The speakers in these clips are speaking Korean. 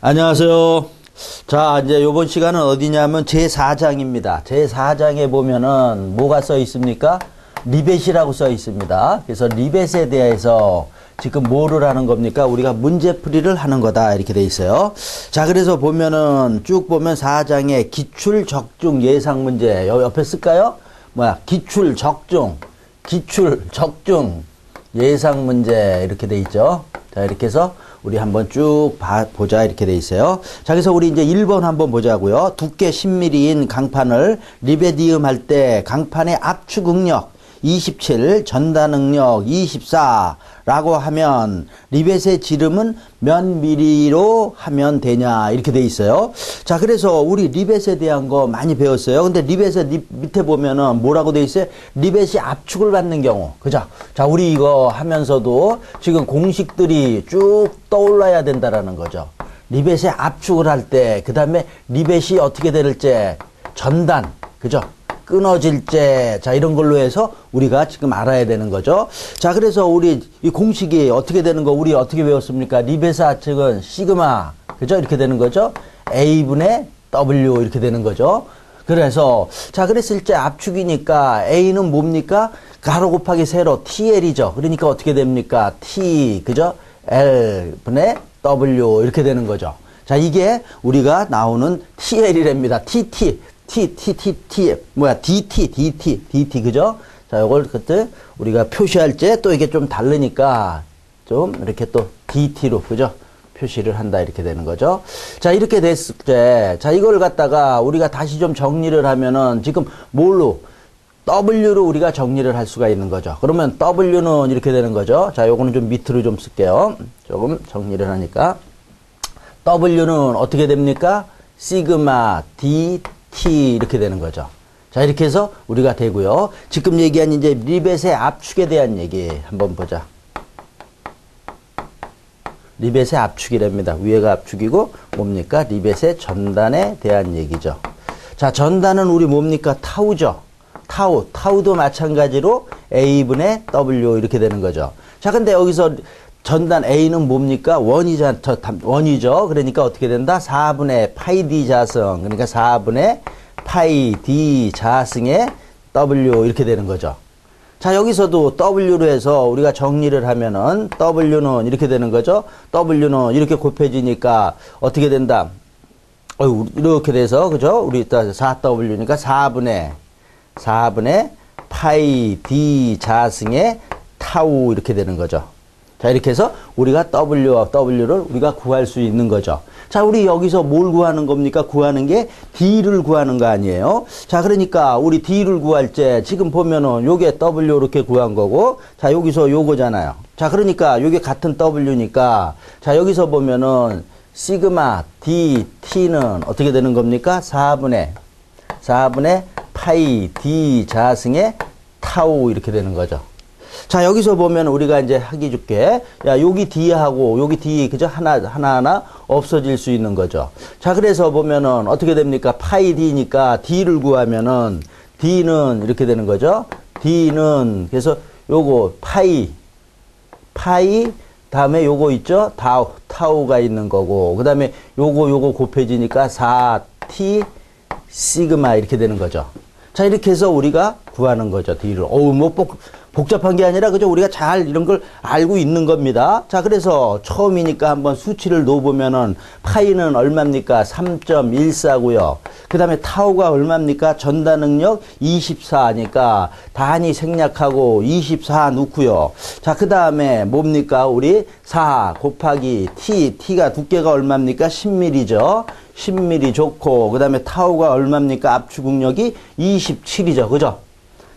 안녕하세요. 자, 이제 요번 시간은 어디냐면 제4장입니다. 제4장에 보면은 뭐가 써 있습니까? 리벳이라고 써 있습니다. 그래서 리벳에 대해서 지금 뭐를 하는 겁니까? 우리가 문제풀이를 하는 거다. 이렇게 돼 있어요. 자, 그래서 보면은 쭉 보면 4장에 기출, 적중, 예상 문제. 옆에 쓸까요? 기출, 적중, 예상 문제. 이렇게 돼 있죠. 자, 이렇게 해서 우리 한번 쭉 보자. 이렇게 돼 있어요. 자, 그래서 우리 이제 1번 한번 보자고요. 두께 10mm인 강판을 리베디움 할 때 강판의 압축 응력 27, 전단 응력 24라고 하면 리벳의 지름은 몇 미리로 하면 되냐 이렇게 돼 있어요. 자, 그래서 우리 리벳에 대한 거 많이 배웠어요. 근데 리벳의 밑에 보면은 뭐라고 돼 있어요? 리벳이 압축을 받는 경우. 그죠? 자, 우리 이거 하면서도 지금 공식들이 쭉 떠올라야 된다라는 거죠. 리벳의 압축을 할 때, 그 다음에 리벳이 어떻게 될지, 전단, 그죠? 끊어질 때, 자, 이런 걸로 해서 우리가 지금 알아야 되는 거죠. 자, 그래서 우리 이 공식이 어떻게 되는 거, 우리 어떻게 배웠습니까? 리벳의 압축은 시그마, 그죠? 이렇게 되는 거죠. A분의 W 이렇게 되는 거죠. 그래서, 자, 그랬을 때 압축이니까 A는 뭡니까? 가로 곱하기 세로 TL이죠. 그러니까 어떻게 됩니까? T, 그죠? L분의 W 이렇게 되는 거죠. 자, 이게 우리가 나오는 TL이랍니다. DT, 그죠? 자, 요걸 그때 우리가 표시할 때 또 이게 좀 다르니까 좀 이렇게 또 DT로, 그죠? 표시를 한다 이렇게 되는 거죠. 자, 이렇게 됐을 때, 자, 이걸 갖다가 우리가 다시 좀 정리를 하면은 지금 뭘로? W로 우리가 정리를 할 수가 있는 거죠. 그러면 W는 이렇게 되는 거죠. 자, 요거는 좀 밑으로 좀 쓸게요. 조금 정리를 하니까. W는 어떻게 됩니까? 시그마 DT 이렇게 되는 거죠. 자, 이렇게 해서 우리가 되고요. 지금 얘기한 이제 리벳의 압축에 대한 얘기 한번 보자. 리벳의 압축이랍니다. 위에가 압축이고 뭡니까? 리벳의 전단에 대한 얘기죠. 자, 전단은 우리 뭡니까? 타우죠. 타우도 마찬가지로 A분의 W 이렇게 되는 거죠. 자, 근데 여기서 전단 A는 뭡니까? 원이죠. 그러니까 어떻게 된다? 4분의 파이 D 자승. 그러니까 4분의 파이 D 자승의 W 이렇게 되는 거죠. 자, 여기서도 W로 해서 우리가 정리를 하면은 W는 이렇게 되는 거죠. W는 이렇게 곱해지니까 어떻게 된다? 이렇게 돼서, 그죠? 우리 4W니까 4분의 파이 D 자승의 타우 이렇게 되는 거죠. 자, 이렇게 해서 우리가 W와 W를 우리가 구할 수 있는 거죠. 자, 우리 여기서 뭘 구하는 겁니까? 구하는 게 D를 구하는 거 아니에요? 자, 그러니까 우리 D를 구할 때 지금 보면은 요게 W 이렇게 구한 거고, 자, 여기서 요거잖아요. 자, 그러니까 요게 같은 W니까, 자, 여기서 보면은 시그마 DT는 어떻게 되는 겁니까? 4분의 파이 D 자승의 타우 이렇게 되는 거죠. 자, 여기서 보면 우리가 이제 하기 줄게. 야, 여기 D하고 여기 D, 그죠? 하나하나 없어질 수 있는 거죠. 자, 그래서 보면은 어떻게 됩니까? 파이 D니까 D를 구하면은 D는 이렇게 되는 거죠. D는, 그래서 요거 파이, 다음에 요거 있죠? 타우가 있는 거고, 그 다음에 요거 곱해지니까 4T 시그마 이렇게 되는 거죠. 자, 이렇게 해서 우리가 구하는 거죠. D를. 복잡한 게 아니라, 그죠? 우리가 잘 이런 걸 알고 있는 겁니다. 자, 그래서 처음이니까 한번 수치를 넣어보면은, 파이는 얼마입니까? 3.14고요. 그 다음에 타우가 얼마입니까? 전단 능력 24니까 단위 생략하고 24 넣고요. 자, 그 다음에 뭡니까? 우리 4 곱하기 T가 두께가 얼마입니까? 10mm죠. 10mm 좋고, 그 다음에 타우가 얼마입니까? 압축 응력이 27이죠. 그죠?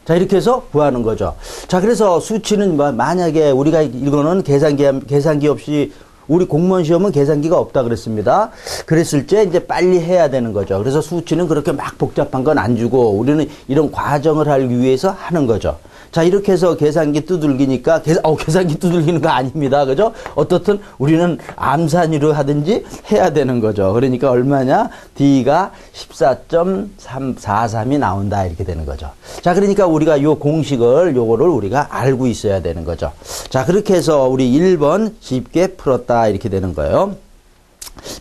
자, 이렇게 해서 구하는 거죠. 자, 그래서 수치는 만약에 우리가 이거는 계산기 없이 우리 공무원 시험은 계산기가 없다 그랬습니다. 그랬을 때 이제 빨리 해야 되는 거죠. 그래서 수치는 그렇게 막 복잡한 건 안 주고 우리는 이런 과정을 하기 위해서 하는 거죠. 자, 이렇게 해서 계산기 두들기니까, 계산기 두들기는 거 아닙니다. 그죠? 어떻든 우리는 암산으로 하든지 해야 되는 거죠. 그러니까 얼마냐? D가 14.43이 나온다. 이렇게 되는 거죠. 자, 그러니까 우리가 요거를 우리가 알고 있어야 되는 거죠. 자, 그렇게 해서 우리 1번 쉽게 풀었다. 이렇게 되는 거예요.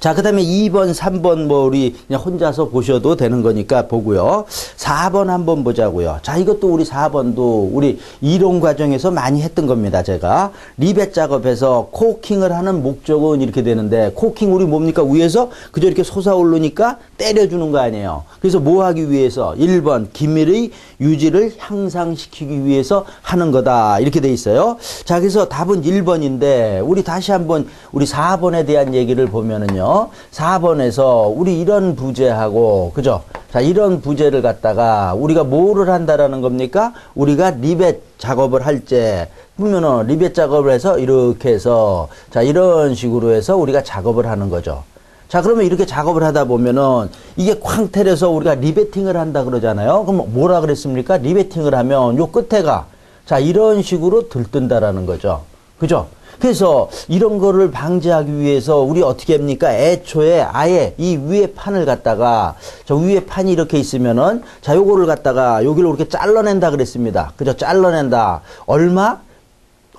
자, 그 다음에 2번, 3번 뭐 우리 그냥 혼자서 보셔도 되는 거니까 보고요. 4번 한번 보자고요. 자, 이것도 우리 4번도 우리 이론 과정에서 많이 했던 겁니다. 제가 리벳 작업에서 코킹을 하는 목적은 이렇게 되는데, 코킹 우리 뭡니까? 위에서 그저 이렇게 솟아오르니까 때려주는 거 아니에요. 그래서 뭐 하기 위해서? 1번 기밀의 유지를 향상시키기 위해서 하는 거다, 이렇게 돼 있어요. 자, 그래서 답은 1번인데 우리 다시 한번 우리 4번에 대한 얘기를 보면은요, 4번에서 우리 이런 부재하고, 그죠? 자, 이런 부재를 갖다가 우리가 뭐를 한다라는 겁니까? 우리가 리벳 작업을 할 때 보면은 리벳 작업을 해서 이렇게 해서, 자, 이런 식으로 해서 우리가 작업을 하는 거죠. 자, 그러면 이렇게 작업을 하다 보면은 이게 쾅 때려서 우리가 리베팅을 한다 그러잖아요. 그럼 뭐라 그랬습니까? 리베팅을 하면 요 끝에가, 자, 이런 식으로 들뜬다라는 거죠. 그죠? 그래서 이런 거를 방지하기 위해서 우리 어떻게 합니까? 애초에 아예 이 위에 판을 갖다가, 저 위에 판이 이렇게 있으면은, 자, 요거를 갖다가 여기를 이렇게 잘라낸다 그랬습니다. 그죠? 잘라낸다. 얼마?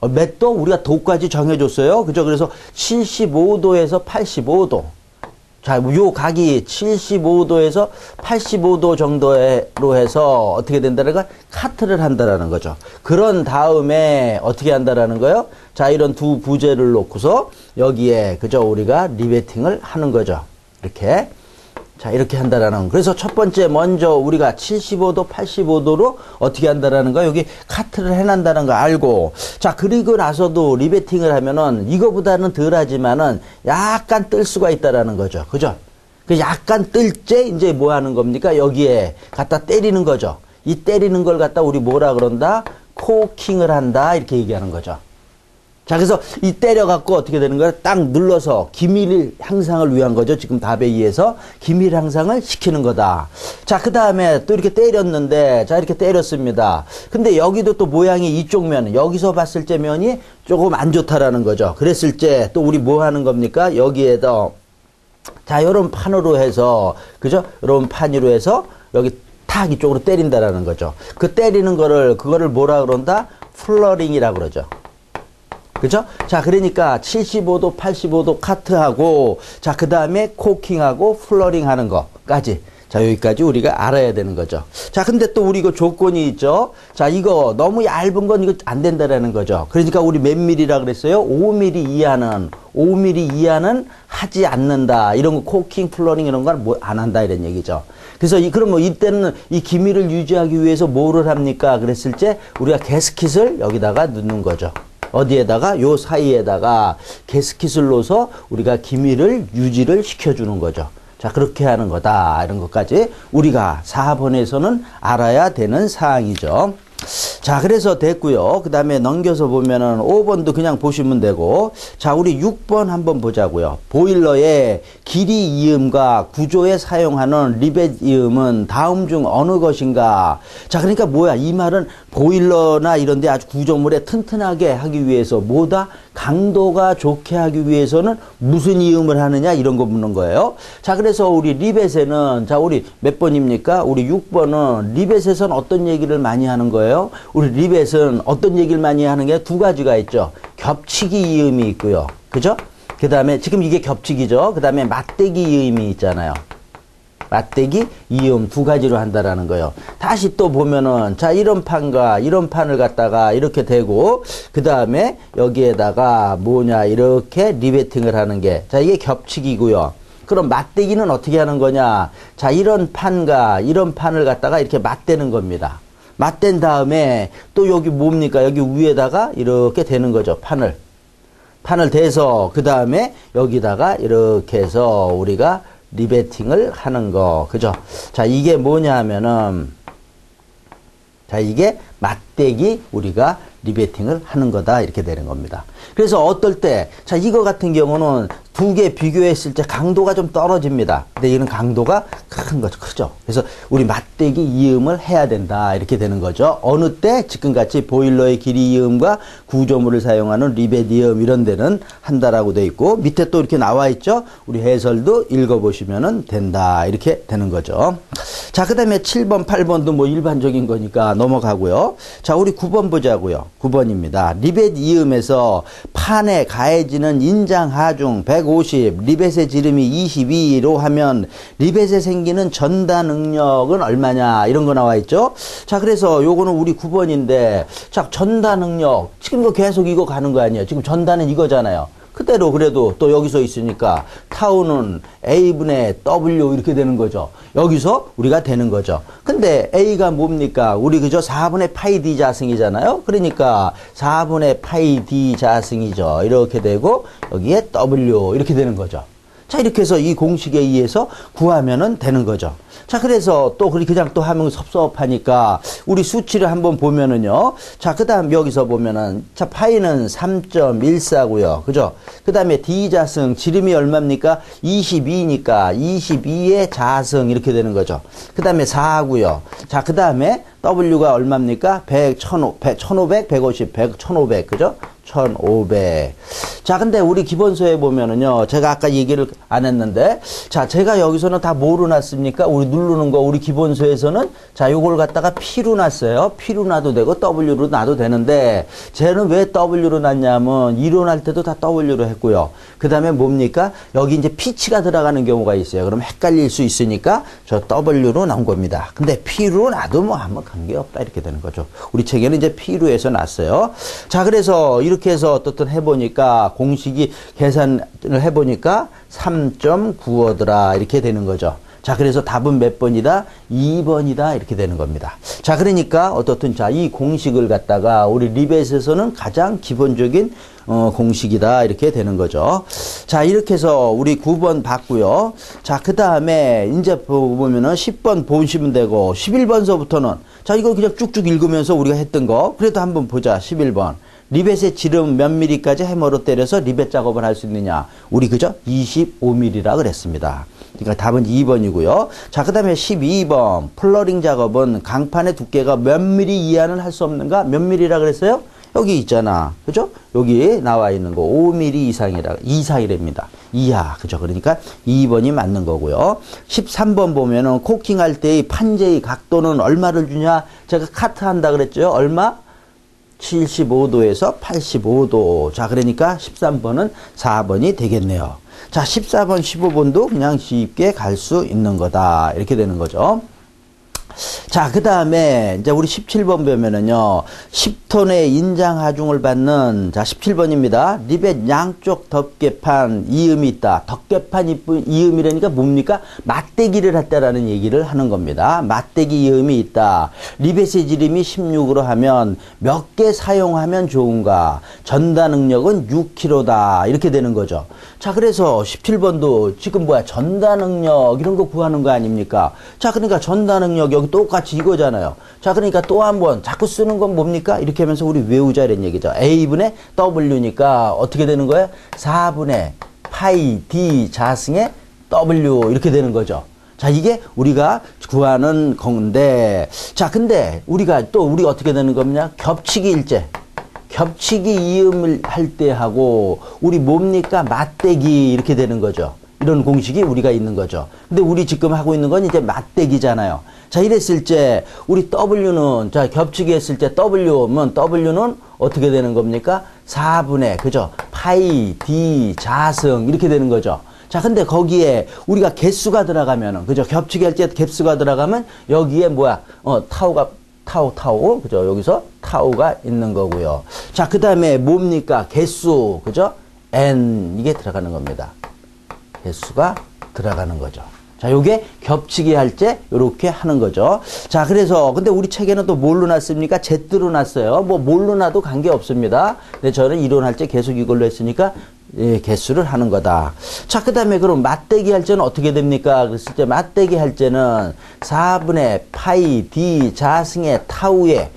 몇 도? 우리가 도까지 정해줬어요. 그죠? 그래서 75도에서 85도. 자, 요 각이 75도에서 85도 정도로 해서 어떻게 된다는 건 카트를 한다라는 거죠. 그런 다음에 어떻게 한다라는 거요? 자, 이런 두 부재를 놓고서 여기에, 그죠? 우리가 리베팅을 하는 거죠. 이렇게. 자, 이렇게 한다라는. 그래서 첫 번째 먼저 우리가 75도, 85도로 어떻게 한다라는 거, 여기 카트를 해낸다는 거 알고. 자, 그리고 나서도 리베팅을 하면은 이거보다는 덜 하지만은 약간 뜰 수가 있다라는 거죠. 그죠? 그 약간 뜰 때 이제 뭐 하는 겁니까? 여기에 갖다 때리는 거죠. 이 때리는 걸 갖다 우리 뭐라 그런다? 코킹을 한다. 이렇게 얘기하는 거죠. 자, 그래서 이 때려갖고 어떻게 되는 거야? 딱 눌러서 기밀 향상을 위한 거죠. 지금 답에 의해서 기밀 향상을 시키는 거다. 자, 그 다음에 또 이렇게 때렸는데, 자, 이렇게 때렸습니다. 근데 여기도 또 모양이 이쪽 면, 여기서 봤을 때 면이 조금 안 좋다라는 거죠. 그랬을 때 또 우리 뭐 하는 겁니까? 여기에다, 자, 요런 판으로 해서, 그죠? 요런 판으로 해서 여기 탁 이쪽으로 때린다라는 거죠. 그 때리는 거를, 그거를 뭐라 그런다? 플러링이라고 그러죠. 그죠? 자, 그러니까 75도, 85도 카트하고, 자, 그 다음에 코킹하고 플러링 하는 거까지. 자, 여기까지 우리가 알아야 되는 거죠. 자, 근데 또 우리 이거 조건이 있죠? 자, 이거 너무 얇은 건 이거 안 된다라는 거죠. 그러니까 우리 몇 밀리라 그랬어요? 5mm 이하는, 5mm 이하는 하지 않는다. 이런 거 코킹, 플러링 이런 건 뭐 안 한다. 이런 얘기죠. 그래서 그럼 뭐 이때는 이 기밀을 유지하기 위해서 뭐를 합니까? 그랬을 때 우리가 가스킷을 여기다가 넣는 거죠. 어디에다가? 요 사이에다가 가스킷을 넣어서 우리가 기밀을 유지를 시켜주는 거죠. 자, 그렇게 하는 거다. 이런 것까지 우리가 4번에서는 알아야 되는 사항이죠. 자, 그래서 됐고요. 그 다음에 넘겨서 보면은 5번도 그냥 보시면 되고. 자, 우리 6번 한번 보자고요. 보일러의 길이 이음과 구조에 사용하는 리벳 이음은 다음 중 어느 것인가? 자, 그러니까 뭐야? 이 말은 보일러나 이런 데 아주 구조물에 튼튼하게 하기 위해서 뭐다? 강도가 좋게 하기 위해서는 무슨 이음을 하느냐? 이런 거 묻는 거예요. 자, 그래서 우리 리벳에는, 자, 우리 몇 번입니까? 우리 6번은 리벳에서는 어떤 얘기를 많이 하는 거예요? 우리 리벳은 어떤 얘기를 많이 하는 게 두 가지가 있죠. 겹치기 이음이 있고요. 그죠? 그 다음에 지금 이게 겹치기죠. 그 다음에 맞대기 이음이 있잖아요. 맞대기 이음 두 가지로 한다라는 거예요. 다시 또 보면은, 자, 이런 판과 이런 판을 갖다가 이렇게 대고, 그 다음에 여기에다가 뭐냐, 이렇게 리베팅을 하는 게, 자, 이게 겹치기고요. 그럼 맞대기는 어떻게 하는 거냐? 자, 이런 판과 이런 판을 갖다가 이렇게 맞대는 겁니다. 맞댄 다음에 또 여기 뭡니까? 여기 위에다가 이렇게 대는 거죠. 판을 대서 그 다음에 여기다가 이렇게 해서 우리가 리베팅을 하는 거. 그죠? 자, 이게 뭐냐 하면은, 자, 이게 맞대기 우리가 리베팅을 하는 거다. 이렇게 되는 겁니다. 그래서 어떨 때, 자, 이거 같은 경우는 두 개 비교했을 때 강도가 좀 떨어집니다. 근데 이는 강도가 큰 거죠. 크죠. 그래서 우리 맞대기 이음을 해야 된다. 이렇게 되는 거죠. 어느 때? 지금같이 보일러의 길이 이음과 구조물을 사용하는 리벳 이음 이런 데는 한다라고 돼 있고, 밑에 또 이렇게 나와 있죠. 우리 해설도 읽어보시면 된다. 이렇게 되는 거죠. 자, 그 다음에 7번, 8번도 뭐 일반적인 거니까 넘어가고요. 자, 우리 9번 보자고요. 9번입니다. 리벳 이음에서 판에 가해지는 인장 하중 150, 리벳의 지름이 22로 하면 리벳에 생기는 전다 능력은 얼마냐 이런 거 나와 있죠. 자, 그래서 요거는 우리 9번인데 자, 전다 능력 지금 계속 이거 가는 거 아니에요. 지금 전다는 이거잖아요. 그대로 그래도 또 여기서 있으니까 타우는 A분의 W 이렇게 되는 거죠. 여기서 우리가 되는 거죠. 근데 A가 뭡니까? 우리 그저 4분의 파이 D 자승이잖아요. 그러니까 4분의 파이 D 자승이죠. 이렇게 되고 여기에 W 이렇게 되는 거죠. 자, 이렇게 해서 이 공식에 의해서 구하면은 되는 거죠. 자, 그래서 또 그냥 또 하면 섭섭하니까 우리 수치를 한번 보면은요. 자, 그 다음 여기서 보면은 자, 파이는 3.14고요. 그죠? 그 다음에 D자승 지름이 얼마입니까? 22니까 22의 자승 이렇게 되는 거죠. 그 다음에 4고요. 자, 그 다음에 W가 얼마입니까? 100, 1500, 150, 100, 1500. 그죠? 1500. 자, 근데 우리 기본서에 보면은요, 제가 아까 얘기를 안 했는데, 자, 제가 여기서는 다 뭐로 놨습니까? 우리 누르는 거, 우리 기본서에서는, 자, 요걸 갖다가 P로 놨어요. P로 놔도 되고, W로 놔도 되는데, 쟤는 왜 W로 놨냐면, 이론할 때도 다 W로 했고요. 그 다음에 뭡니까? 여기 이제 P치가 들어가는 경우가 있어요. 그럼 헷갈릴 수 있으니까, 저 W로 나온 겁니다. 근데 P로 놔도 뭐 아무 관계없다. 이렇게 되는 거죠. 우리 책에는 이제 P로 해서 놨어요. 자, 그래서 이렇게 해서 어떻든 해보니까, 공식이 계산을 해보니까 3.95더라 이렇게 되는 거죠. 자, 그래서 답은 몇 번이다? 2번이다 이렇게 되는 겁니다. 자, 그러니까 어떻든 자, 이 공식을 갖다가 우리 리벳에서는 가장 기본적인 공식이다 이렇게 되는 거죠. 자, 이렇게 해서 우리 9번 봤고요. 자, 그 다음에 이제 보면은 10번 보시면 되고 11번서부터는 자, 이거 그냥 쭉쭉 읽으면서 우리가 했던 거 그래도 한번 보자. 11번. 리벳의 지름 몇 미리까지 해머로 때려서 리벳 작업을 할 수 있느냐? 우리 그죠? 25mm라 그랬습니다. 그러니까 답은 2번이고요. 자, 그 다음에 12번. 플러링 작업은 강판의 두께가 몇 미리 이하는 할 수 없는가? 몇 미리라 그랬어요? 여기 있잖아. 그죠? 여기 나와 있는 거 5mm 이상이랍니다. 이하. 그죠? 그러니까 2번이 맞는 거고요. 13번 보면은 코킹할 때의 판재의 각도는 얼마를 주냐? 제가 카트 한다 그랬죠? 얼마? 75도에서 85도. 자, 그러니까 13번은 4번이 되겠네요. 자, 14번, 15번도 그냥 쉽게 갈 수 있는 거다. 이렇게 되는 거죠. 자, 그 다음에 이제 우리 17번 보면은요, 10톤의 인장 하중을 받는, 자, 17번입니다. 리벳 양쪽 덮개판 이음이 있다. 덮개판 이음이라니까 뭡니까? 맞대기를 했다라는 얘기를 하는 겁니다. 맞대기 이음이 있다. 리벳의 지름이 16으로 하면 몇 개 사용하면 좋은가? 전다 능력은 6kg다. 이렇게 되는 거죠. 자, 그래서 17번도 지금 뭐야? 전다 능력 이런 거 구하는 거 아닙니까? 자, 그러니까 전다 능력 여기 똑같이 이거잖아요. 자, 그러니까 또 한 번 자꾸 쓰는 건 뭡니까? 이렇게 하면서 우리 외우자 이런 얘기죠. A분의 W니까 어떻게 되는 거예요? 4분의 파이 D 자승의 W 이렇게 되는 거죠. 자, 이게 우리가 구하는 건데, 자, 근데 우리 어떻게 되는 겁니까? 겹치기 일제. 겹치기 이음을 할 때 하고 우리 뭡니까? 맞대기 이렇게 되는 거죠. 이런 공식이 우리가 있는 거죠. 근데 우리 지금 하고 있는 건 이제 맞대기잖아요. 자, 이랬을 때 우리 W는 자, 겹치기 했을 때 W는 어떻게 되는 겁니까? 4분의 그죠? 파이 D 자승 이렇게 되는 거죠. 자, 근데 거기에 우리가 개수가 들어가면은 그죠? 겹치기 할 때 개수가 들어가면 여기에 뭐야? 타우 그죠? 여기서 타우가 있는 거고요. 자, 그 다음에 뭡니까? 개수 그죠? n 이게 들어가는 겁니다. 개수가 들어가는 거죠. 자, 요게 겹치기 할 때 요렇게 하는 거죠. 자, 그래서 근데 우리 책에는 또 뭘로 놨습니까? Z로 놨어요. 뭐 뭘로 놔도 관계 없습니다. 근데 저는 이론할 때 계속 이걸로 했으니까 예, 개수를 하는 거다. 자, 그 다음에 그럼 맞대기 할 때는 어떻게 됩니까? 그랬을 때 맞대기 할 때는 4분의 파이 D 자승의 타우에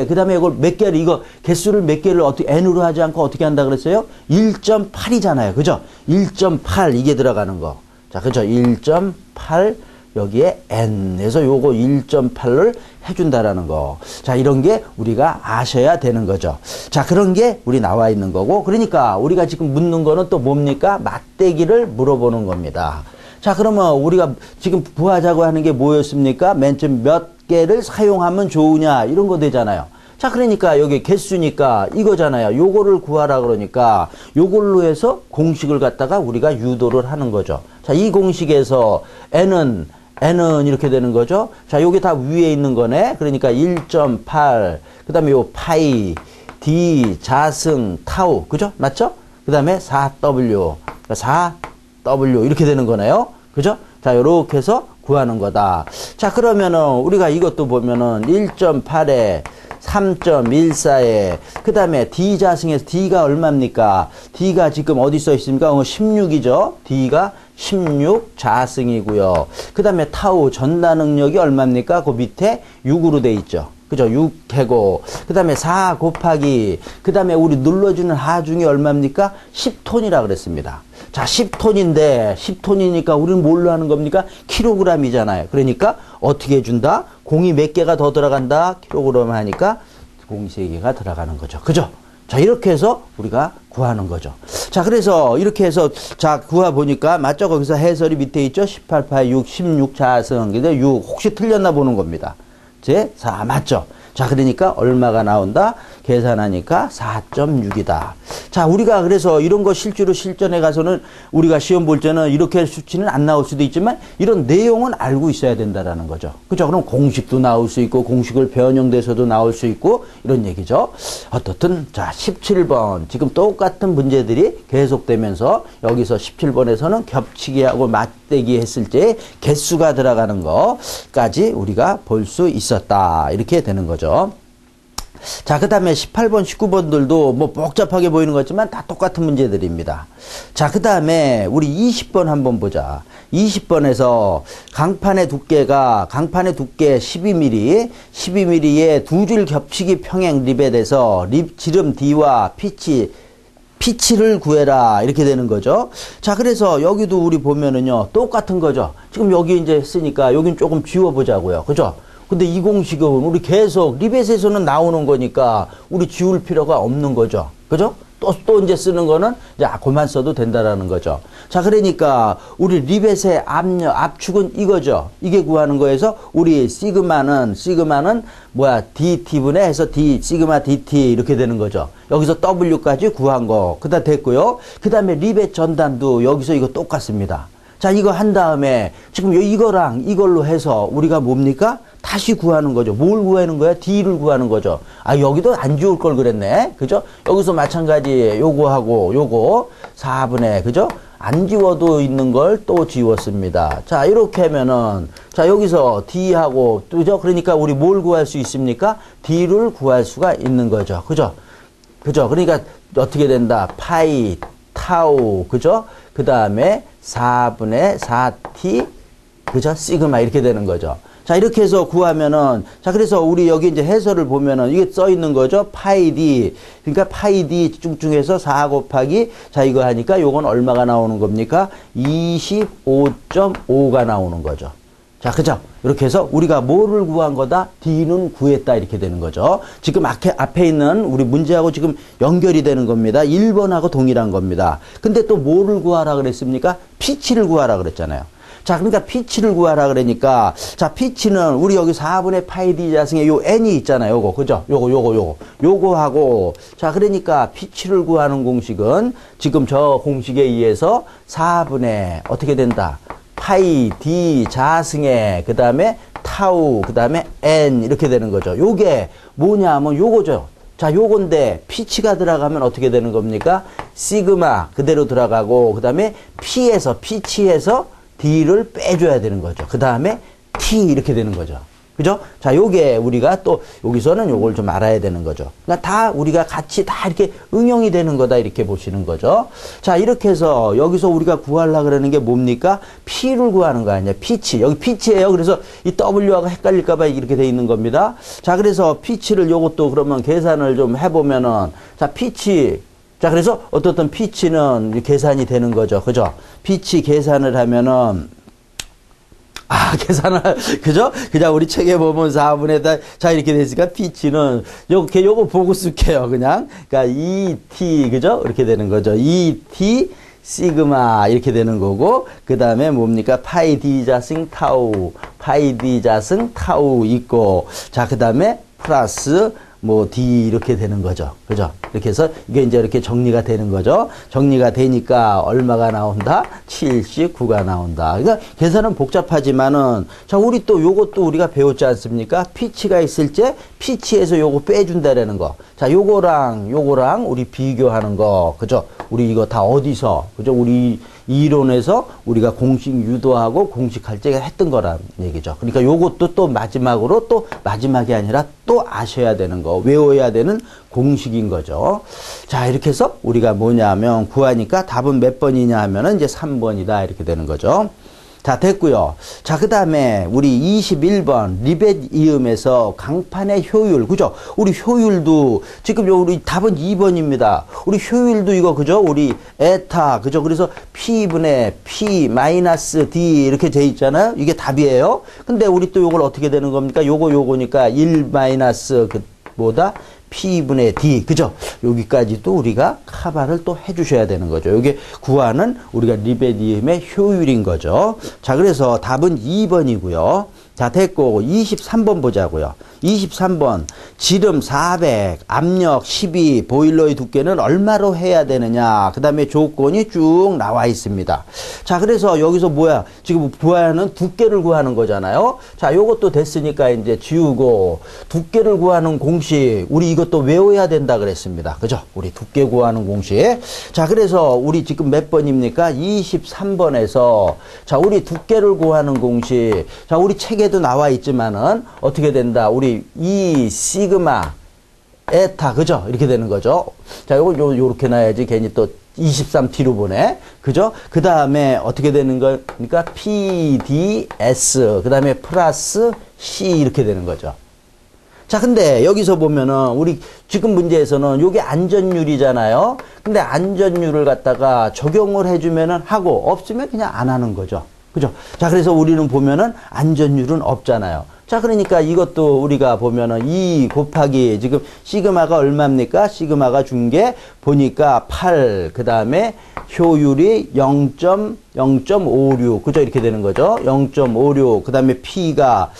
그 다음에 이걸 몇 개를, 이거 개수를 몇 개를 어떻게 n으로 하지 않고 어떻게 한다 그랬어요? 1.8이잖아요. 그죠? 1.8 이게 들어가는 거. 자, 그죠? 1.8 여기에 n에서 요거 1.8을 해준다라는 거. 자, 이런 게 우리가 아셔야 되는 거죠. 자, 그런 게 우리 나와 있는 거고. 그러니까 우리가 지금 묻는 거는 또 뭡니까? 맞대기를 물어보는 겁니다. 자, 그러면 우리가 지금 구하자고 하는 게 뭐였습니까? 맨 처음 몇 개를 사용하면 좋으냐 이런 거 되잖아요. 자, 그러니까 여기 개수니까 이거잖아요. 요거를 구하라 그러니까 요걸로 해서 공식을 갖다가 우리가 유도를 하는 거죠. 자, 이 공식에서 n은 이렇게 되는 거죠. 자, 요게 다 위에 있는 거네. 그러니까 1.8, 그 다음에 요 파이, d, 자승, 타우. 그죠? 맞죠? 그 다음에 4w, 4w 이렇게 되는 거네요. 그죠? 자, 요렇게 해서 구하는 거다. 자, 그러면은 우리가 이것도 보면은 1.8에 3.14에 그 다음에 d 자승에서 d가 얼마입니까? d가 지금 어디 써 있습니까? 16이죠. d가 16 자승이고요. 그 다음에 타우 전다 능력이 얼마입니까? 그 밑에 6으로 돼 있죠. 그죠? 6해고 그 다음에 4 곱하기 그 다음에 우리 눌러주는 하중이 얼마입니까? 10톤이라 그랬습니다. 자, 10톤인데 10톤이니까 우리는 뭘로 하는 겁니까? 킬로그램이잖아요. 그러니까 어떻게 해준다? 공이 몇 개가 더 들어간다? 킬로그램 하니까 공이 3개가 들어가는 거죠. 그죠? 자, 이렇게 해서 우리가 구하는 거죠. 자, 그래서 이렇게 해서 자, 구하 보니까 맞죠? 거기서 해설이 밑에 있죠? 18, 8, 6, 16 자승. 근데 6 혹시 틀렸나 보는 겁니다. 제 4 맞죠? 자, 그러니까 얼마가 나온다? 계산하니까 4.6이다. 자, 우리가 그래서 이런 거 실제로 실전에 가서는 우리가 시험 볼 때는 이렇게 수치는 안 나올 수도 있지만 이런 내용은 알고 있어야 된다라는 거죠. 그죠? 그럼 공식도 나올 수 있고 공식을 변형돼서도 나올 수 있고 이런 얘기죠. 어떻든 자, 17번 지금 똑같은 문제들이 계속되면서 여기서 17번에서는 겹치기하고 맞대기 했을 때 개수가 들어가는 거까지 우리가 볼 수 있었다. 이렇게 되는 거죠. 자, 그 다음에 18번, 19번들도 뭐 복잡하게 보이는 것 같지만 다 똑같은 문제들입니다. 자, 그 다음에 우리 20번 한번 보자. 20번에서 강판의 두께 12mm, 12mm의 두 줄 겹치기 평행 립에 대해서 립 지름 D와 피치를 구해라. 이렇게 되는 거죠. 자, 그래서 여기도 우리 보면은요, 똑같은 거죠. 지금 여기 이제 쓰니까 여긴 조금 지워보자고요. 그죠? 근데 이 공식은 우리 계속 리벳에서는 나오는 거니까 우리 지울 필요가 없는 거죠. 그죠? 또 이제 쓰는 거는 이제 그만 써도 된다라는 거죠. 자, 그러니까 우리 리벳의 압축은 이거죠. 이게 구하는 거에서 우리 시그마는 뭐야? DT분의 해서 D, 시그마 DT 이렇게 되는 거죠. 여기서 W까지 구한 거. 그다 됐고요. 그 다음에 리벳 전단도 여기서 이거 똑같습니다. 자, 이거 한 다음에 지금 이거랑 이걸로 해서 우리가 뭡니까? 다시 구하는 거죠. 뭘 구하는 거야? D를 구하는 거죠. 아, 여기도 안 지울 걸 그랬네. 그죠? 여기서 마찬가지 요거하고 요거 4분의, 그죠? 안 지워도 있는 걸 또 지웠습니다. 자, 이렇게 하면은, 자, 여기서 D하고, 그죠? 그러니까 우리 뭘 구할 수 있습니까? D를 구할 수가 있는 거죠. 그죠? 그죠? 그러니까 어떻게 된다? 파이, 타우, 그죠? 그 다음에 4분의 4T, 그죠? 시그마 이렇게 되는 거죠. 자, 이렇게 해서 구하면은, 자, 그래서 우리 여기 이제 해설을 보면은 이게 써 있는 거죠. 파이 D. 그러니까 파이 D 중에서 4 곱하기, 자, 이거 하니까 요건 얼마가 나오는 겁니까? 25.5가 나오는 거죠. 자, 그죠? 이렇게 해서 우리가 뭐를 구한 거다? D는 구했다. 이렇게 되는 거죠. 지금 앞에 있는 우리 문제하고 지금 연결이 되는 겁니다. 1번하고 동일한 겁니다. 근데 또 뭐를 구하라 그랬습니까? 피치를 구하라 그랬잖아요. 자, 그러니까 피치를 구하라 그러니까, 자, 피치는 우리 여기 4분의 파이 D 자승에 요 n이 있잖아요. 요거, 그죠? 요거하고, 자, 그러니까 피치를 구하는 공식은 지금 저 공식에 의해서 4분의 어떻게 된다? 파이 D 자승에, 그 다음에 타우, 그 다음에 n 이렇게 되는 거죠. 요게 뭐냐 하면 요거죠. 자, 요건데 피치가 들어가면 어떻게 되는 겁니까? 시그마 그대로 들어가고, 그 다음에 피치에서 D를 빼줘야 되는 거죠. 그 다음에 T 이렇게 되는 거죠. 그죠? 자, 요게 우리가 또 여기서는 요걸 좀 알아야 되는 거죠. 그러니까 다 우리가 같이 다 이렇게 응용이 되는 거다 이렇게 보시는 거죠. 자, 이렇게 해서 여기서 우리가 구하려고 그러는 게 뭡니까? P를 구하는 거 아니야. 피치. 여기 피치예요. 그래서 이 W하고 헷갈릴까 봐 이렇게 돼 있는 겁니다. 자, 그래서 피치를 요것도 그러면 계산을 좀 해보면은, 자, 피치. 자, 그래서 어떻든 피치는 계산이 되는 거죠. 그죠? 피치 계산을 하면은, 그죠? 그냥 우리 책에 보면 4분의 자, 이렇게 됐으니까 피치는, 요거 보고 쓸게요. 그냥. 그러니까 2t, 그죠? 이렇게 되는 거죠. 2t 시그마, 이렇게 되는 거고, 그 다음에 뭡니까? 파이 d 자승 타우 있고, 자, 그 다음에 플러스, 뭐 D 이렇게 되는 거죠. 그죠? 이렇게 해서 이게 이제 이렇게 정리가 되는 거죠. 정리가 되니까 얼마가 나온다? 79가 나온다. 그러니까 계산은 복잡하지만은 자, 우리 또 요것도 우리가 배웠지 않습니까? 피치가 있을 때 피치에서 요거 빼준다라는 거. 자, 요거랑 우리 비교하는 거. 그죠? 우리 이거 다 어디서? 그죠? 우리 이론에서 우리가 공식 유도하고 공식할 때 했던 거란 얘기죠. 그러니까 요것도 또 마지막으로 또 마지막이 아니라 또 아셔야 되는 거, 외워야 되는 공식인 거죠. 자, 이렇게 해서 우리가 뭐냐면 구하니까 답은 몇 번이냐 하면은 이제 3번이다. 이렇게 되는 거죠. 자, 됐고요. 자, 그 다음에 우리 21번 리벳 이음에서 강판의 효율. 그죠? 우리 효율도 지금 우리 답은 2번입니다. 우리 효율도 이거 그죠? 우리 에타 그죠? 그래서 P분의 P 마이너스 D 이렇게 돼 있잖아요. 이게 답이에요. 근데 우리 또 요걸 어떻게 되는 겁니까? 요거니까 1 마이너스 그 뭐다? P분의 D, 그죠? 여기까지도 우리가 커버를 또 해주셔야 되는 거죠. 이게 구하는 우리가 리베디움의 효율인 거죠. 자, 그래서 답은 2번이고요. 자, 됐고 23번 보자고요. 23번 지름 400, 압력 12, 보일러의 두께는 얼마로 해야 되느냐. 그 다음에 조건이 쭉 나와 있습니다. 자, 그래서 여기서 뭐야? 지금 구하는 두께를 구하는 거잖아요. 자, 요것도 됐으니까 이제 지우고 두께를 구하는 공식 우리 이것도 외워야 된다 그랬습니다. 그죠? 우리 두께 구하는 공식. 자, 그래서 우리 지금 몇 번입니까? 23번에서 자, 우리 두께를 구하는 공식. 자, 우리 책에도 나와 있지만은 어떻게 된다? 우리 이 시그마 에타 그죠? 이렇게 되는 거죠. 자, 요렇게 놔야지 괜히 또 23 뒤로 보내. 그죠? 그 다음에 어떻게 되는 거니까 PDS 그 다음에 플러스 C 이렇게 되는 거죠. 자, 근데 여기서 보면은 우리 지금 문제에서는 요게 안전율이잖아요. 근데 안전율을 갖다가 적용을 해주면은 하고 없으면 그냥 안 하는 거죠. 그죠? 자, 그래서 우리는 보면은 안전율은 없잖아요. 자, 그러니까 이것도 우리가 보면은 2 곱하기 지금 시그마가 얼마입니까? 시그마가 준 게 보니까 8, 그 다음에 효율이 0.56, 그죠? 이렇게 되는 거죠. 0.56, 그 다음에 P가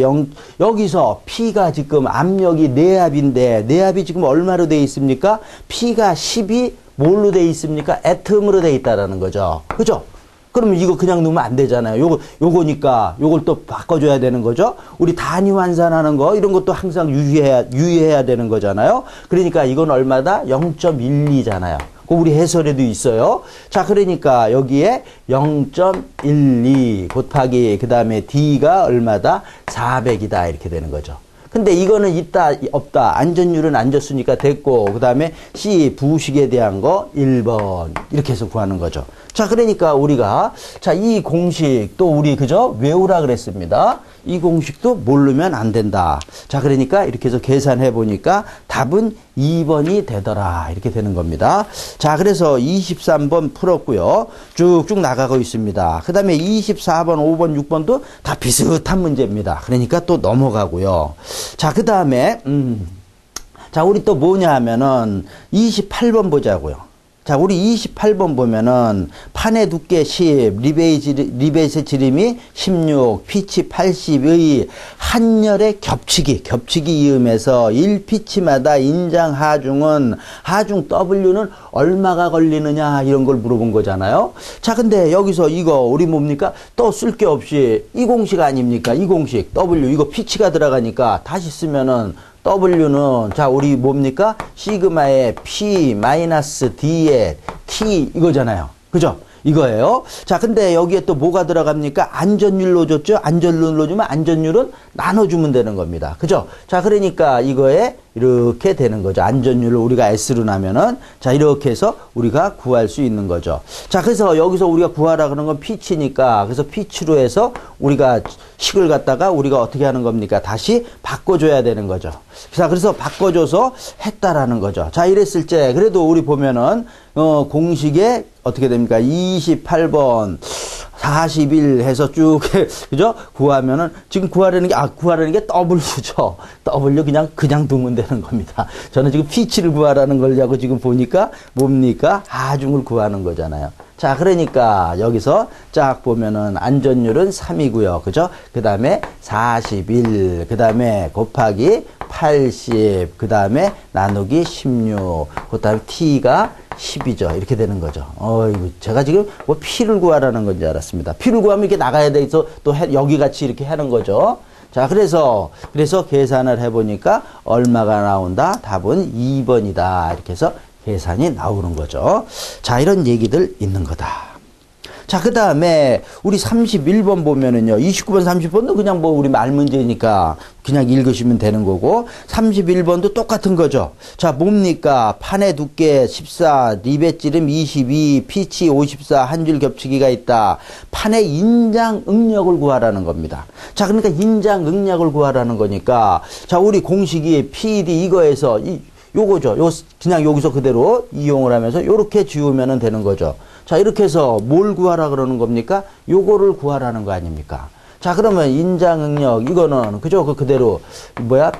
0, 여기서 P가 지금 압력이 내압인데, 내압이 지금 얼마로 돼 있습니까? P가 10이 뭘로 돼 있습니까? 애텀으로 돼 있다라는 거죠. 그죠? 그러면 이거 그냥 넣으면 안 되잖아요. 요거니까 요걸 또 바꿔줘야 되는 거죠. 우리 단위 환산하는 거 이런 것도 항상 유의해야 되는 거잖아요. 그러니까 이건 얼마다? 0.12잖아요. 우리 해설에도 있어요. 자, 그러니까 여기에 0.12 곱하기 그 다음에 D가 얼마다? 400이다 이렇게 되는 거죠. 근데 이거는 있다 없다 안전율은 안 줬으니까 됐고 그 다음에 C 부식에 대한 거 1번 이렇게 해서 구하는 거죠. 자, 그러니까 우리가 자, 이 공식 또 우리 그죠? 외우라 그랬습니다. 이 공식도 모르면 안 된다. 자, 그러니까 이렇게 해서 계산해 보니까 답은 2번이 되더라. 이렇게 되는 겁니다. 자, 그래서 23번 풀었고요. 쭉쭉 나가고 있습니다. 그 다음에 24번, 5번, 6번도 다 비슷한 문제입니다. 그러니까 또 넘어가고요. 자, 그 다음에 자, 우리 또 뭐냐 하면은 28번 보자고요. 자, 우리 28번 보면은 판의 두께 10, 리벳의 지름이 16, 피치 80의 한열의 겹치기 이음에서 1피치마다 인장 하중은 하중 W는 얼마가 걸리느냐 이런 걸 물어본 거잖아요. 자, 근데 여기서 이거 우리 뭡니까? 또 쓸 게 없이 이 공식 아닙니까? 이 공식 W 이거 피치가 들어가니까 다시 쓰면은 W는 자, 우리 뭡니까? 시그마의 P 마이너스 D의 T 이거잖아요. 그죠? 이거예요. 자, 근데 여기에 또 뭐가 들어갑니까? 안전율로 줬죠? 안전율로 주면 안전율은 나눠주면 되는 겁니다. 그죠? 자, 그러니까 이거에 이렇게 되는 거죠. 안전율을 우리가 S로 나면은 자, 이렇게 해서 우리가 구할 수 있는 거죠. 자, 그래서 여기서 우리가 구하라 그러는 건 피치니까 그래서 피치로 해서 우리가 식을 갖다가 우리가 어떻게 하는 겁니까? 다시 바꿔줘야 되는 거죠. 자, 그래서 바꿔줘서 했다라는 거죠. 자, 이랬을 때 그래도 우리 보면은 공식에 어떻게 됩니까? 28번 41 해서 쭉 그죠? 구하면은 지금 구하려는 게 W죠. W 그냥 두면 되는 겁니다. 저는 지금 피치를 구하라는 거냐고 지금 보니까 뭡니까? 하중을 구하는 거잖아요. 자, 그러니까 여기서 쫙 보면은 안전율은 3이고요. 그죠? 그 다음에 41, 그 다음에 곱하기 80, 그 다음에 나누기 16, 그 다음에 t가 10이죠. 이렇게 되는 거죠. 이거 제가 지금 뭐 P를 구하라는 건지 알았습니다. P를 구하면 이렇게 나가야 돼서 또 여기 같이 이렇게 하는 거죠. 자, 그래서 계산을 해보니까 얼마가 나온다? 답은 2번이다. 이렇게 해서 계산이 나오는 거죠. 자, 이런 얘기들 있는 거다. 자, 그 다음에 우리 31번 보면은요, 29번, 30번도 그냥 뭐 우리 말 문제니까 그냥 읽으시면 되는 거고, 31번도 똑같은 거죠. 자, 뭡니까? 판의 두께 14, 립의 찌름 22, 피치 54, 한 줄 겹치기가 있다. 판의 인장 응력을 구하라는 겁니다. 자, 그러니까 인장 응력을 구하라는 거니까, 자, 우리 공식이 PD 이거에서 요거죠. 그냥 여기서 그대로 이용을 하면서 요렇게 지우면 되는 거죠. 자, 이렇게 해서 뭘 구하라 그러는 겁니까? 요거를 구하라는 거 아닙니까? 자, 그러면 인장응력, 이거는, 그죠? 그대로,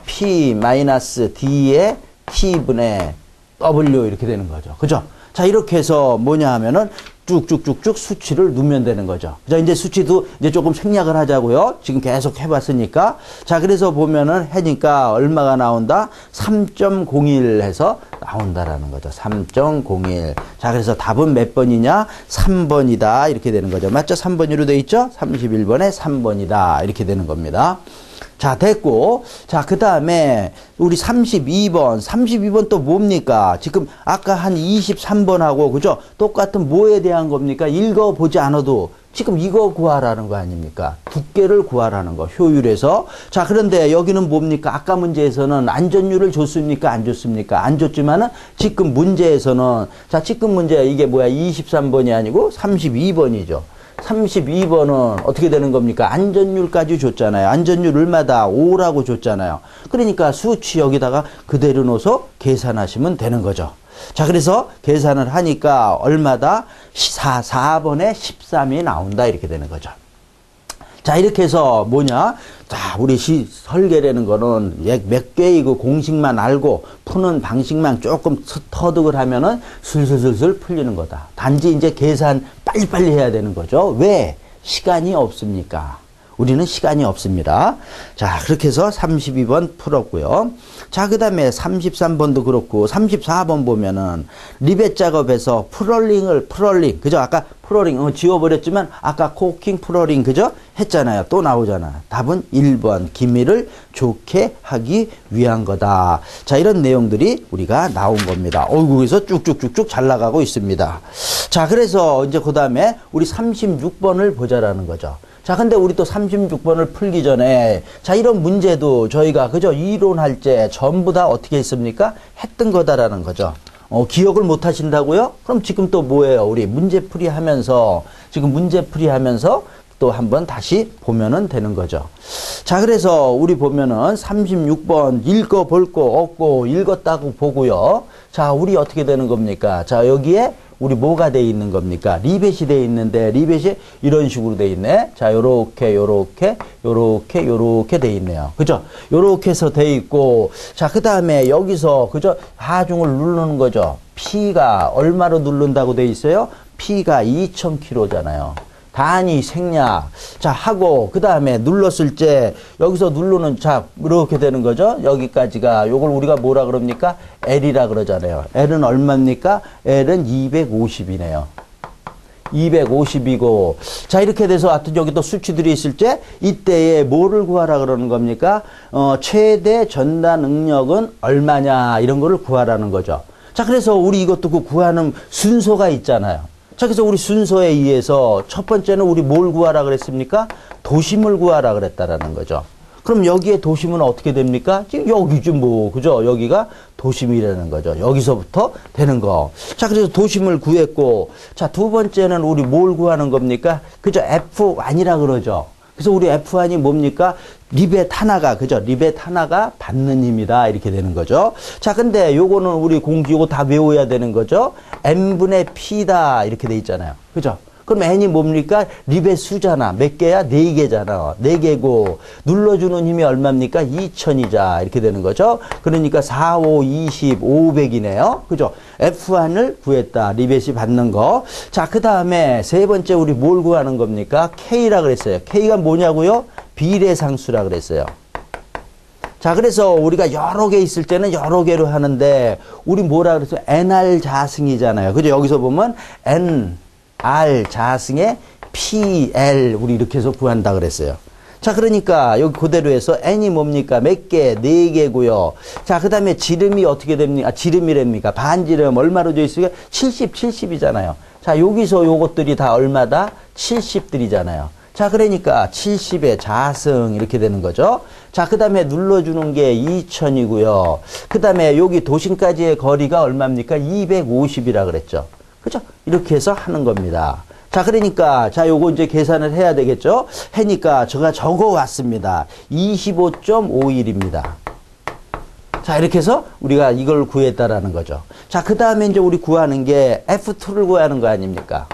P-D의 T분의 W 이렇게 되는 거죠. 그죠? 자, 이렇게 해서 뭐냐 하면은 쭉쭉쭉쭉 수치를 넣으면 되는 거죠. 자, 이제 수치도 이제 조금 생략을 하자고요. 지금 계속 해봤으니까. 자, 그래서 보면은 해니까 얼마가 나온다? 3.01 해서 나온다라는 거죠. 3.01. 자, 그래서 답은 몇 번이냐? 3번이다. 이렇게 되는 거죠. 맞죠? 3번으로 돼 있죠? 31번에 3번이다. 이렇게 되는 겁니다. 자, 됐고. 자, 그 다음에 우리 32번 또 뭡니까? 지금 아까 한 23번하고, 그죠? 똑같은 뭐에 대한 겁니까? 읽어보지 않아도 지금 이거 구하라는 거 아닙니까? 두께를 구하라는 거, 효율에서. 자, 그런데 여기는 뭡니까? 아까 문제에서는 안전율을 줬습니까? 안 줬습니까? 안 줬지만은 지금 문제에서는, 자, 지금 문제 이게 뭐야? 23번이 아니고 32번이죠. 32번은 어떻게 되는 겁니까? 안전율까지 줬잖아요. 안전율 얼마다? 5라고 줬잖아요. 그러니까 수치 여기다가 그대로 넣어서 계산하시면 되는 거죠. 자, 그래서 계산을 하니까 얼마다? 4번에 13이 나온다. 이렇게 되는 거죠. 자, 이렇게 해서 뭐냐? 자, 우리 설계라는 거는 몇 개의 그 공식만 알고 푸는 방식만 조금 터득을 하면은 슬슬슬슬 풀리는 거다. 단지 이제 계산 빨리빨리 해야 되는 거죠. 왜? 시간이 없습니까? 우리는 시간이 없습니다. 자, 그렇게 해서 32번 풀었고요. 자, 그 다음에 33번도 그렇고 34번 보면은 리벳 작업에서 프롤링, 그죠? 아까 프롤링 지워버렸지만 아까 코킹 프롤링, 그죠? 했잖아요. 또 나오잖아. 답은 1번 기미를 좋게 하기 위한 거다. 자, 이런 내용들이 우리가 나온 겁니다. 거기서 쭉쭉쭉쭉 잘 나가고 있습니다. 자, 그래서 이제 그 다음에 우리 36번을 보자라는 거죠. 자, 근데 우리 또 36번을 풀기 전에, 자, 이런 문제도 저희가, 그죠? 이론할 때 전부 다 어떻게 했습니까? 했던 거다라는 거죠. 기억을 못 하신다고요? 그럼 지금 또 뭐예요? 우리 문제풀이 하면서, 지금 문제풀이 하면서 또 한번 다시 보면은 되는 거죠. 자, 그래서 우리 보면은 36번 읽어볼 거 없고 읽었다고 보고요. 자, 우리 어떻게 되는 겁니까? 자, 여기에 우리 뭐가 돼 있는 겁니까? 리벳이 돼 있는데 리벳이 이런 식으로 돼 있네. 자, 요렇게 돼 있네요. 그죠? 요렇게 해서 돼 있고, 자, 그 다음에 여기서, 그죠? 하중을 누르는 거죠. P가 얼마로 누른다고 돼 있어요? P가 2000kg잖아요. 단위 생략. 자, 하고, 그 다음에 눌렀을 때, 여기서 누르는, 자, 이렇게 되는 거죠. 여기까지가, 요걸 우리가 뭐라 그럽니까? L이라 그러잖아요. L은 얼마입니까? L은 250이네요. 250이고. 자, 이렇게 돼서 하여튼 여기 또 수치들이 있을 때, 이때에 뭐를 구하라 그러는 겁니까? 최대 전단 응력은 얼마냐, 이런 거를 구하라는 거죠. 자, 그래서 우리 이것도 그 구하는 순서가 있잖아요. 자, 그래서 우리 순서에 의해서 첫 번째는 우리 뭘 구하라 그랬습니까? 도심을 구하라 그랬다라는 거죠. 그럼 여기에 도심은 어떻게 됩니까? 지금 여기지 뭐, 그죠? 여기가 도심이라는 거죠. 여기서부터 되는 거. 자, 그래서 도심을 구했고, 자, 두 번째는 우리 뭘 구하는 겁니까? 그죠? F1이라 그러죠. 그래서 우리 F1이 뭡니까? 리벳 하나가, 그죠? 리벳 하나가 받는 힘이다. 이렇게 되는 거죠. 자, 근데 요거는 우리 공기 요거 다 외워야 되는 거죠. N분의 P다. 이렇게 돼 있잖아요. 그죠? 그럼 n이 뭡니까? 립의 수잖아. 몇 개야? 4개잖아. 4개고 눌러주는 힘이 얼마입니까? 2000이자. 이렇게 되는 거죠. 그러니까 4, 5, 20, 500이네요. 그죠? F1을 구했다. 리벳이 받는 거. 자, 그 다음에 세 번째 우리 뭘 구하는 겁니까? K라 그랬어요. K가 뭐냐고요? 비례상수라 그랬어요. 자, 그래서 우리가 여러 개 있을 때는 여러 개로 하는데, 우리 뭐라 그랬어요? NR 자승이잖아요. 그죠? 여기서 보면 NR 자승의 PL, 우리 이렇게 해서 구한다 그랬어요. 자, 그러니까 여기 그대로 해서 N이 뭡니까? 몇 개? 4개고요. 자, 그 다음에 지름이 어떻게 됩니까? 지름이랍니까? 반지름 얼마로 돼 있으니까 70, 70이잖아요. 자, 여기서 요것들이 다 얼마다? 70들이잖아요. 자, 그러니까 70의 자승 이렇게 되는 거죠. 자, 그 다음에 눌러주는 게 2000이고요. 그 다음에 여기 도심까지의 거리가 얼마입니까? 250이라 그랬죠. 그죠? 이렇게 해서 하는 겁니다. 자, 그러니까 자, 요거 이제 계산을 해야 되겠죠? 해니까 제가 적어 왔습니다. 25.51입니다. 자, 이렇게 해서 우리가 이걸 구했다라는 거죠. 자, 그 다음에 이제 우리 구하는 게 F2를 구하는 거 아닙니까?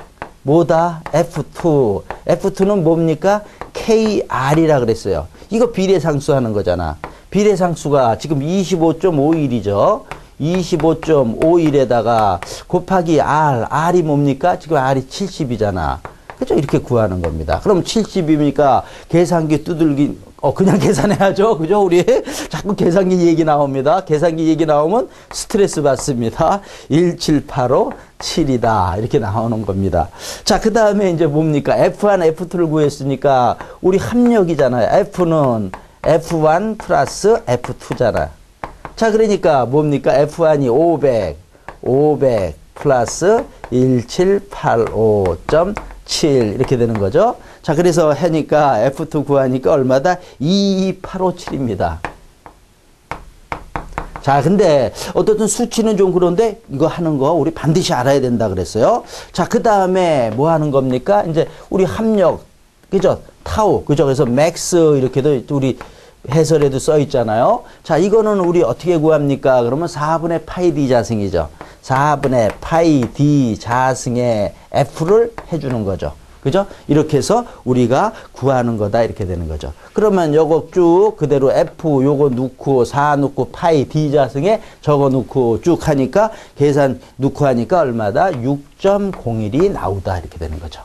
뭐다? F2. F2는 뭡니까? KR이라 그랬어요. 이거 비례상수 하는 거잖아. 비례상수가 지금 25.51이죠. 25.51에다가 곱하기 R. R이 뭡니까? 지금 R이 70이잖아. 그죠? 이렇게 구하는 겁니다. 그럼 70이니까 계산기 두들기, 그냥 계산해야죠. 그죠? 우리 자꾸 계산기 얘기 나옵니다. 계산기 얘기 나오면 스트레스 받습니다. 1785 7이다. 이렇게 나오는 겁니다. 자, 그 다음에 이제 뭡니까? F1, F2를 구했으니까 우리 합력이잖아요. F는 F1 플러스 F2잖아요. 자, 그러니까 뭡니까? F1이 500 플러스 1785.7 이렇게 되는 거죠. 자, 그래서 해니까 F2 구하니까 얼마다? 22857입니다. 자, 근데 어떻든 수치는 좀 그런데 이거 하는 거 우리 반드시 알아야 된다 그랬어요. 자, 그 다음에 뭐 하는 겁니까? 이제 우리 합력, 그죠? 타우, 그죠? 그래서 맥스 이렇게도 우리 해설에도 써 있잖아요. 자, 이거는 우리 어떻게 구합니까? 그러면 4분의 파이 D 자승이죠. 4분의 파이 D 자승의 F를 해주는 거죠. 그죠? 이렇게 해서 우리가 구하는 거다. 이렇게 되는 거죠. 그러면 요거 쭉 그대로 F 요거 넣고 4 넣고 파이 D 자승에 저거 넣고 쭉 하니까 계산 넣고 하니까 얼마다? 6.01이 나오다. 이렇게 되는 거죠.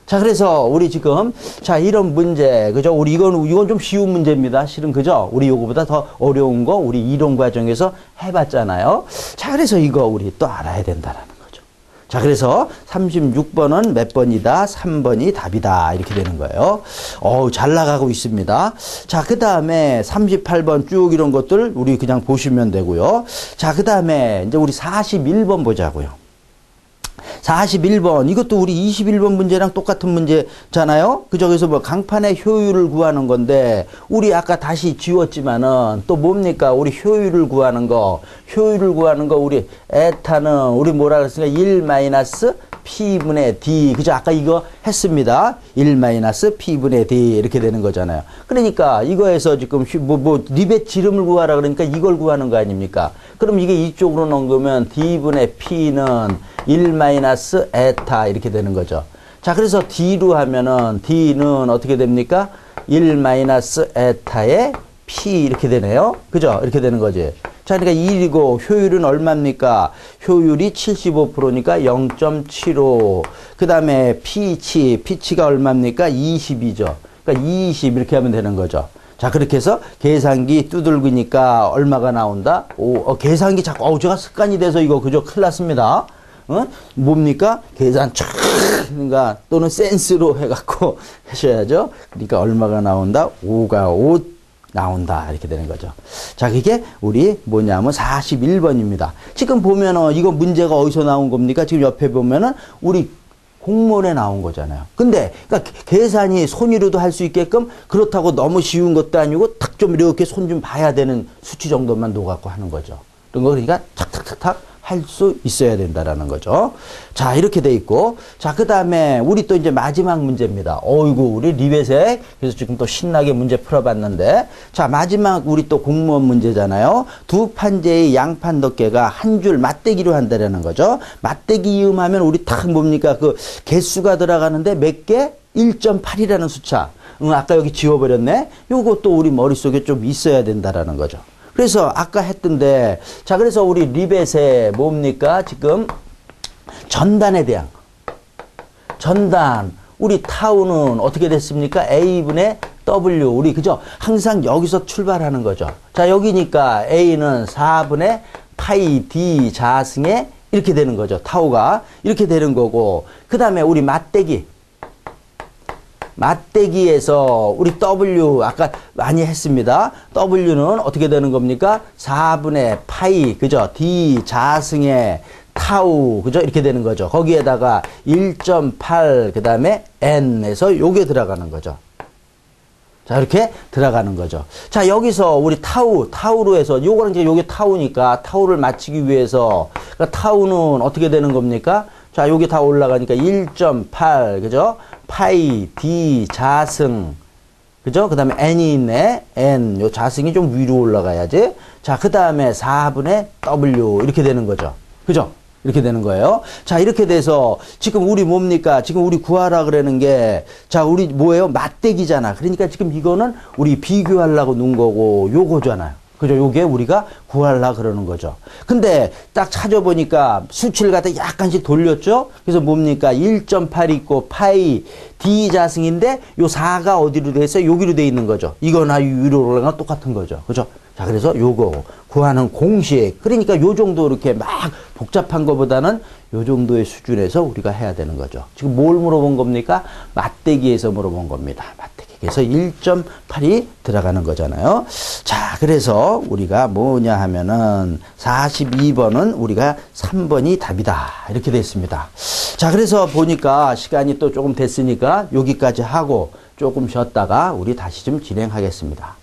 자, 그래서 우리 지금 자, 이런 문제, 그죠? 우리 이건 좀 쉬운 문제입니다. 실은 그죠? 우리 요거보다 더 어려운 거 우리 이론 과정에서 해봤잖아요. 자, 그래서 이거 우리 또 알아야 된다라는 거죠. 자, 그래서 36번은 몇 번이다? 3번이 답이다. 이렇게 되는 거예요. 잘 나가고 있습니다. 자, 그 다음에 38번 쭉 이런 것들 우리 그냥 보시면 되고요. 자, 그 다음에 이제 우리 41번 보자고요. 41번 이것도 우리 21번 문제랑 똑같은 문제잖아요. 그죠? 그래서 뭐 강판의 효율을 구하는 건데 우리 아까 다시 지웠지만은 또 뭡니까? 우리 효율을 구하는 거 우리 에타는 우리 뭐라 그랬으니까 1 마이너스 P분의 D. 그죠? 아까 이거 했습니다. 1 마이너스 P분의 D 이렇게 되는 거잖아요. 그러니까 이거에서 지금 립의 지름을 구하라 그러니까 이걸 구하는 거 아닙니까? 그럼 이게 이쪽으로 넘기면 D분의 P는 1 마이너스 에타 이렇게 되는 거죠. 자, 그래서 D로 하면은 D는 어떻게 됩니까? 1 마이너스 에타의 P 이렇게 되네요. 그죠? 이렇게 되는 거지. 자, 그러니까 1이고 효율은 얼마입니까? 효율이 75%니까 0.75. 그 다음에 피치가 얼마입니까? 20이죠. 그러니까 20 이렇게 하면 되는 거죠. 자, 그렇게 해서 계산기 두들기니까 얼마가 나온다? 계산기 자꾸, 제가 습관이 돼서 이거 그죠? 큰일 났습니다. 뭡니까? 계산 촥, 그러니까 또는 센스로 해갖고 하셔야죠. 그러니까 얼마가 나온다? 5가 5 나온다. 이렇게 되는 거죠. 자, 그게 우리 뭐냐면 41번입니다. 지금 보면은 이거 문제가 어디서 나온 겁니까? 지금 옆에 보면은 우리 공문에 나온 거잖아요. 근데 그러니까 계산이 손으로도 할 수 있게끔 그렇다고 너무 쉬운 것도 아니고 탁 좀 이렇게 손 좀 봐야 되는 수치 정도만 놓아갖고 하는 거죠. 그런 거 그러니까 탁탁탁탁 할 수 있어야 된다라는 거죠. 자, 이렇게 돼 있고. 자, 그 다음에 우리 또 이제 마지막 문제입니다. 어이구, 우리 리벳에 그래서 지금 또 신나게 문제 풀어봤는데. 자, 마지막 우리 또 공무원 문제잖아요. 두 판재의 양판 덮개가 한 줄 맞대기로 한다라는 거죠. 맞대기 이음하면 우리 딱 뭡니까? 그 개수가 들어가는데 몇 개? 1.8이라는 숫자. 아까 여기 지워버렸네? 요것도 우리 머릿속에 좀 있어야 된다라는 거죠. 그래서 아까 했던데, 자, 그래서 우리 리벳에 뭡니까? 지금 전단에 대한 거. 전단. 우리 타우는 어떻게 됐습니까? A분의 W. 우리, 그죠? 항상 여기서 출발하는 거죠. 자, 여기니까 A는 4분의 파이 D 자승에 이렇게 되는 거죠. 타우가. 이렇게 되는 거고. 그 다음에 우리 맞대기. 맞대기에서 우리 W 아까 많이 했습니다. W는 어떻게 되는 겁니까? 4분의 파이, 그죠? D 자승의 타우, 그죠? 이렇게 되는 거죠. 거기에다가 1.8, 그 다음에 N에서 요게 들어가는 거죠. 자, 이렇게 들어가는 거죠. 자, 여기서 우리 타우로 해서, 요거는 이제 요게 타우니까, 타우를 맞추기 위해서, 그러니까 타우는 어떻게 되는 겁니까? 자, 요게 다 올라가니까 1.8, 그죠? 파이, D, 자승, 그죠? 그 다음에 N이 있네. N, 요 자승이 좀 위로 올라가야지. 자, 그 다음에 4분의 W, 이렇게 되는 거죠. 그죠? 이렇게 되는 거예요. 자, 이렇게 돼서 지금 우리 뭡니까? 지금 우리 구하라 그러는 게, 자, 우리 뭐예요? 맞대기잖아. 그러니까 지금 이거는 우리 비교하려고 놓은 거고, 요거잖아요. 그죠? 요게 우리가 구하려 그러는 거죠. 근데 딱 찾아보니까 수치를 갖다 약간씩 돌렸죠? 그래서 뭡니까? 1.8 있고 파이 D 자승인데 요 4가 어디로 돼 있어요? 여기로 돼 있는 거죠. 이거나 위로 올라가면 똑같은 거죠. 그죠? 자, 그래서 요거 구하는 공식. 그러니까 요 정도 이렇게 막 복잡한 것보다는 요 정도의 수준에서 우리가 해야 되는 거죠. 지금 뭘 물어본 겁니까? 맞대기에서 물어본 겁니다. 맞대기. 그래서 1.8이 들어가는 거잖아요. 자, 그래서 우리가 뭐냐 하면은 42번은 우리가 3번이 답이다. 이렇게 됐습니다. 자, 그래서 보니까 시간이 또 조금 됐으니까 여기까지 하고 조금 쉬었다가 우리 다시 좀 진행하겠습니다.